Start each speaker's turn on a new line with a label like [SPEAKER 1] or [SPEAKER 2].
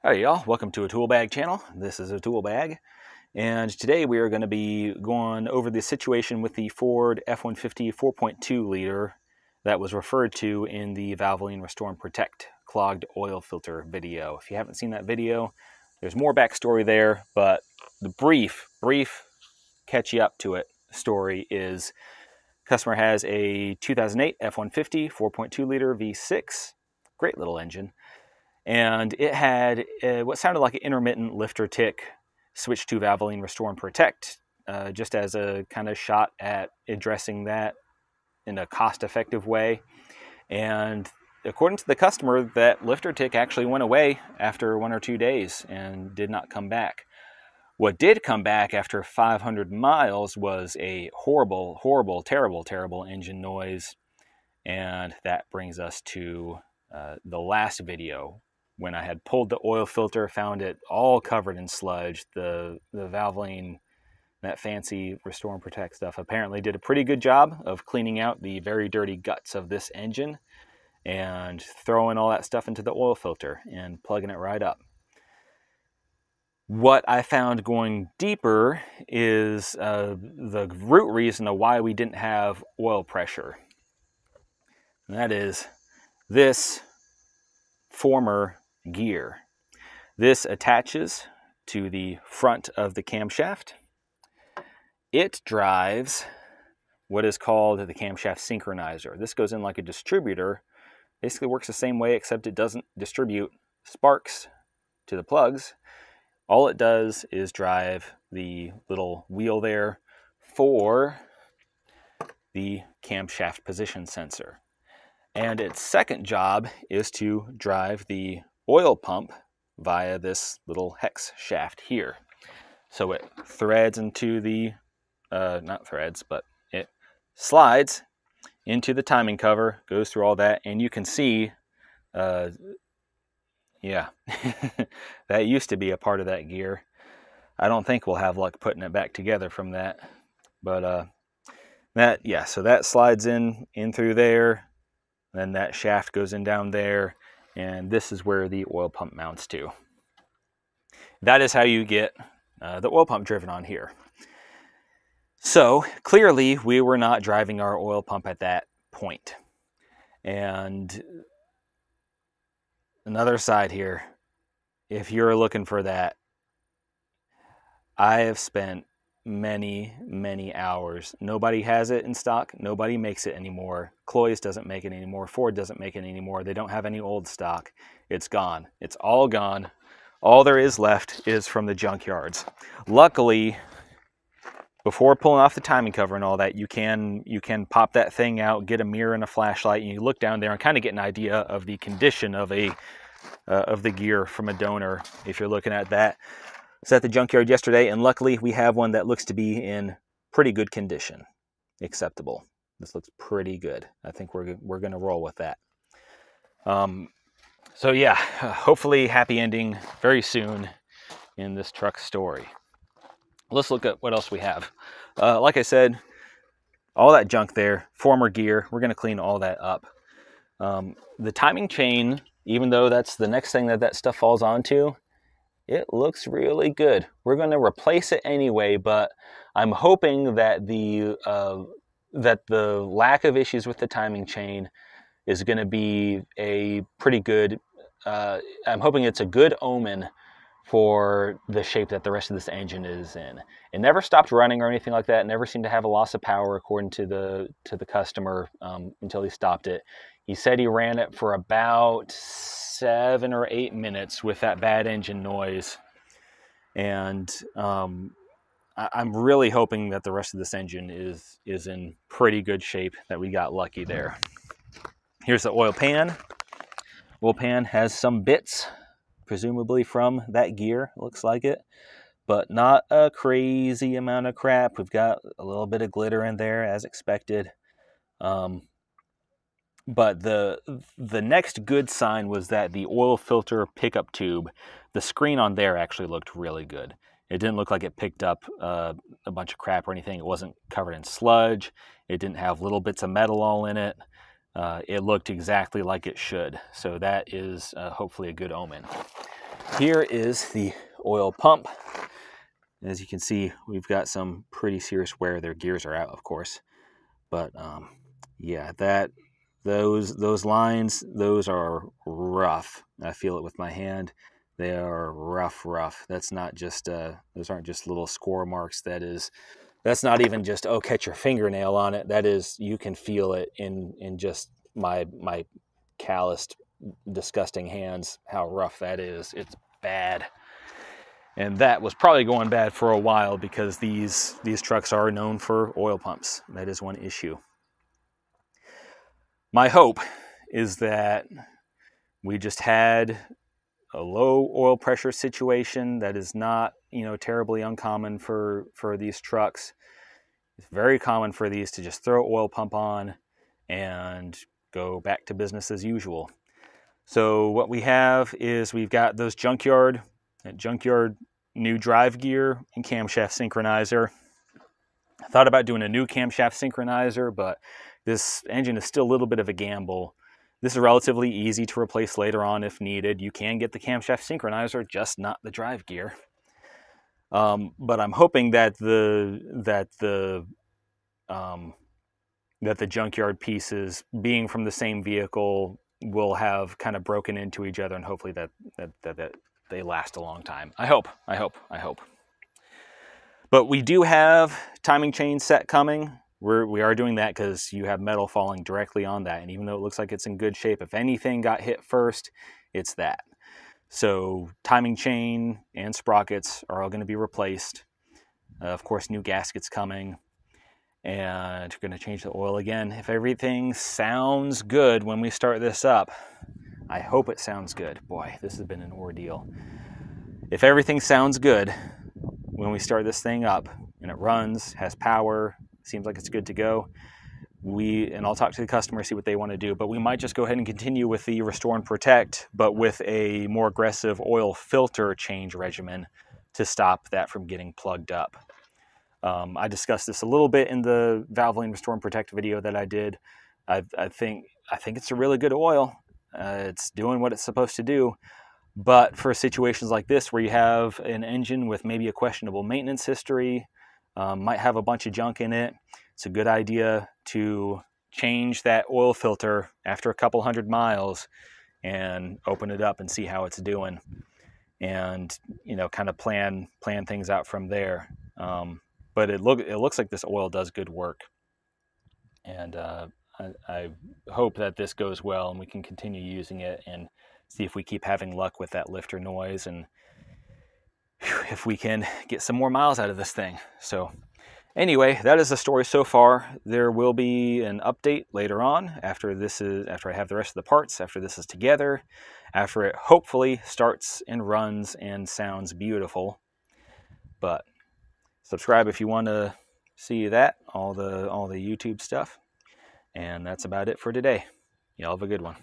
[SPEAKER 1] Hi y'all, welcome to a tool bag channel. This is a tool bag, and today we are going to be going over the situation with the Ford F-150 4.2 liter that was referred to in the Valvoline Restore Protect clogged oil filter video. If you haven't seen that video, there's more backstory there, but the brief catch you up to it story is customer has a 2008 F-150 4.2 liter V6, great little engine. And it had what sounded like an intermittent lifter tick switched to Valvoline Restore and Protect, just as a kind of shot at addressing that in a cost-effective way. And according to the customer, that lifter tick actually went away after 1 or 2 days and did not come back. What did come back after 500 miles was a horrible, terrible engine noise. And that brings us to the last video, when I had pulled the oil filter, found it all covered in sludge. The Valvoline, that fancy Restore and Protect stuff, apparently did a pretty good job of cleaning out the very dirty guts of this engine and throwing all that stuff into the oil filter and plugging it right up. What I found going deeper is the root reason of why we didn't have oil pressure. And that is this former gear. This attaches to the front of the camshaft. It drives what is called the camshaft synchronizer. This goes in like a distributor. Basically works the same way, except it doesn't distribute sparks to the plugs. All it does is drive the little wheel there for the camshaft position sensor. And its second job is to drive the oil pump via this little hex shaft here. So it threads into the, not threads, but it slides into the timing cover, goes through all that, and you can see, yeah, that used to be a part of that gear. I don't think we'll have luck putting it back together from that. But yeah, so that slides in through there. Then that shaft goes in down there, and this is where the oil pump mounts to. That is how you get the oil pump driven on here. So clearly we were not driving our oil pump at that point. And another side here, if you're looking for that, I have spent many hours. Nobody has it in stock. Nobody makes it anymore. Cloyes doesn't make it anymore. Ford doesn't make it anymore. They don't have any old stock. It's gone. It's all gone. All there is left is from the junkyards. Luckily, before pulling off the timing cover and all that, you can pop that thing out, get a mirror and a flashlight, and you look down there and kind of get an idea of the condition of the gear from a donor if you're looking at that. I was at the junkyard yesterday, and luckily we have one that looks to be in pretty good condition. Acceptable. This looks pretty good. I think we're going to roll with that. So yeah, hopefully happy ending very soon in this truck story. Let's look at what else we have. Like I said, all that junk there, former gear, we're going to clean all that up. The timing chain, even though that's the next thing that stuff falls onto, it looks really good. We're going to replace it anyway, but I'm hoping that the lack of issues with the timing chain is going to be a pretty good, I'm hoping it's a good omen for the shape that the rest of this engine is in. It never stopped running or anything like that. It never seemed to have a loss of power according to the customer until he stopped it. He said he ran it for about 7 or 8 minutes with that bad engine noise. And I'm really hoping that the rest of this engine is in pretty good shape, that we got lucky there. Here's the oil pan. Oil pan has some bits, presumably from that gear, looks like it, but not a crazy amount of crap. We've got a little bit of glitter in there as expected. But the next good sign was that the oil filter pickup tube, the screen on there actually looked really good. It didn't look like it picked up a bunch of crap or anything. It wasn't covered in sludge. It didn't have little bits of metal all in it. It looked exactly like it should. So that is hopefully a good omen. here is the oil pump. As you can see, we've got some pretty serious wear. Their gears are out, of course, but yeah, those lines, those are rough. I feel it with my hand. They are rough. That's not just those aren't just little score marks. That's not even just, oh, catch your fingernail on it. That is, you can feel it in just my calloused, disgusting hands, how rough that is. It's bad. And that was probably going bad for a while because these trucks are known for oil pumps. That is one issue. My hope is that we just had a low oil pressure situation that is not, terribly uncommon for these trucks. It's very common for these to just throw oil pump on and go back to business as usual. So what we have is we've got those junkyard new drive gear and camshaft synchronizer. I thought about doing a new camshaft synchronizer, but this engine is still a little bit of a gamble. This is relatively easy to replace later on if needed. You can get the camshaft synchronizer, just not the drive gear. But I'm hoping that the junkyard pieces, being from the same vehicle, will have kind of broken into each other, and hopefully that they last a long time. I hope. But we do have timing chain set coming. We are doing that because you have metal falling directly on that, and even though it looks like it's in good shape, if anything got hit first, it's that. So timing chain and sprockets are all going to be replaced. Of course, new gaskets coming, and we're going to change the oil again. If everything sounds good when we start this up, I hope it sounds good. Boy, this has been an ordeal. If everything sounds good when we start this thing up and it runs, has power, seems like it's good to go, and I'll talk to the customer, see what they want to do, but we might just go ahead and continue with the Restore and Protect, but with a more aggressive oil filter change regimen to stop that from getting plugged up. I discussed this a little bit in the Valvoline Restore and Protect video that I did. I think it's a really good oil. It's doing what it's supposed to do. But for situations like this, where you have an engine with maybe a questionable maintenance history, might have a bunch of junk in it, it's a good idea to change that oil filter after a couple hundred miles and open it up and see how it's doing, and kind of plan things out from there. But it looks like this oil does good work, and I hope that this goes well and we can continue using it and see if we keep having luck with that lifter noise, and if we can get some more miles out of this thing. So anyway, that is the story so far. There will be an update later on after I have the rest of the parts, after this is together, after it hopefully starts and runs and sounds beautiful. But subscribe if you want to see that, all the YouTube stuff. And that's about it for today. Y'all have a good one.